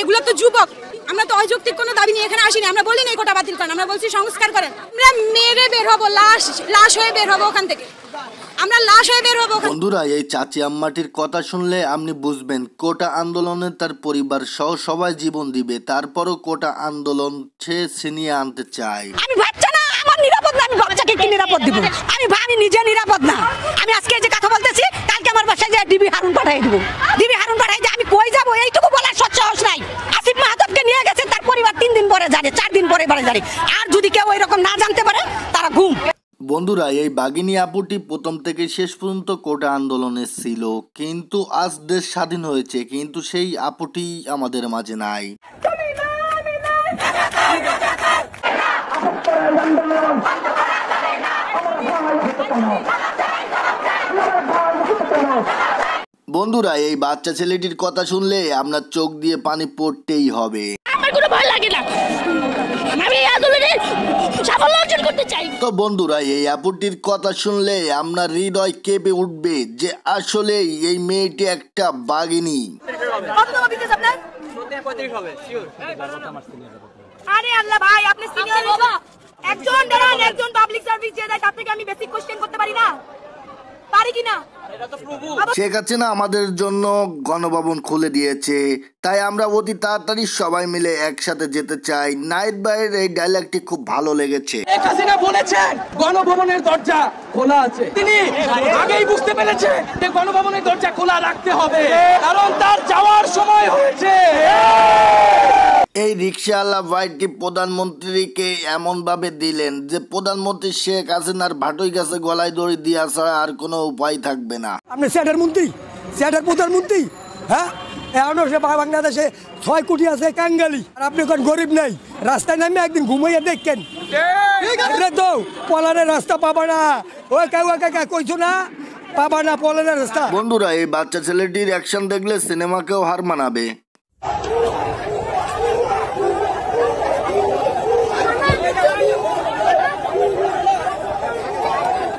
এগুলো তো যুবক। আমরা তো অযৌক্তিক কোনো দাবি নিয়ে এখানে আসিনি। আমরা বলিনি কোটা বাতিল করেন, আমরা বলছি সংস্কার করেন। আমরা মেরে বের হবো, লাশ হয়ে বের হবো ওখান থেকে, আমরা লাশ হয়ে বের হবো। বন্ধুরা, এই চাচি আম্মাটির কথা শুনলে আপনি বুঝবেন কোটা আন্দোলনে তার পরিবার সহ সবাই জীবন দিবে, তারপরও কোটা আন্দোলন সে ছিনিয়ে আনতে চায়। আমি বাচ্চা না, আমার নিরাপদ না, আমি বাচ্চাকে কি নিরাপদ দিব? আমি নিজে নিরাপদ না। আমি আজকে যে কথা বলতেছি, কালকে আমার বাসায় যে ডিবি হারুন পাঠিয়ে দিব। ডিবি হারুন পাঠিয়ে যে আমি কই যাব এইটুকু বলার সাহস নাই। আসিফ মাহতাবকে নিয়ে গেছে, তার পরিবার 3 দিন পরে জানে, 4 দিন পরে জানে। আর যদি কেউ এরকম না জানতে পারে তারা ঘুম। বন্ধুরা, এই বাগিনী আপুটি প্রথম থেকে শেষ পর্যন্ত কোটা আন্দোলনে ছিল, কিন্তু আজ দেশ স্বাধীন হয়েছে, কিন্তু সেই আপুটি আমাদের মাঝে নাই। বন্ধুরা, এই বাচ্চা ছেলেটির কথা শুনলে আপনার চোখ দিয়ে পানি পড়তেই হবে। আমার কোনো ভয় লাগে না, আমি এই আন্দোলনে সাফল্য অর্জন করতে চাই। তো বন্ধুরা, এই আপুটির কথা শুনলে আপনার হৃদয় কেঁপে উঠবে যে আসলে এই মেয়েটি একটা বাঘিনী। আরে আল্লাহ ভাই, আপনি সিনিয়র বাবা, একজন পাবলিক সার্ভিস যে দেয় তার থেকে আমি বেসিক কোশ্চেন করতে পারি না, পারি কিনা? শেখ হাসিনা আমাদের জন্য গণভবন খুলে দিয়েছে, তাই আমরা অতি তাড়াতাড়ি সবাই মিলে একসাথে যেতে চাই। নাইট ভাইয়ের এই ডায়লগটি খুব ভালো লেগেছে। শেখ হাসিনা বলেছেন গণভবনের দরজা খোলা আছে, তিনি আগেই বুঝতে পেরেছেন যে গণভবনের দরজা খোলা রাখতে হবে, কারণ তার যাওয়ার সময় হয়েছে। এই রিক্সাওয়ালা ভাইটি প্রধানমন্ত্রীকে এমন ভাবে দিলেন যে প্রধানমন্ত্রী শেখ হাসিনার ভাটই গাছে গলায় দড়ি দিয়া ছাড়া আর কোনো উপায় থাকবে না। আপনি স্যাটের মন্ত্রী, স্যাটের প্রধানমন্ত্রী, হ্যাঁ? এখনো সে বাংলাদেশে 6 কোটি আছে কাঙ্গালি, আর আপনি এখন গরিব নাই। রাস্তায় নামে একদিন ঘুমাইয়া দেখেন তো পলানের রাস্তা পাবা না। ওই কাকা কইছো না, পাবা না পলানের রাস্তা। বন্ধুরা, এই বাচ্চা ছেলেটির অ্যাকশন দেখলে সিনেমাকেও হার মানাবে।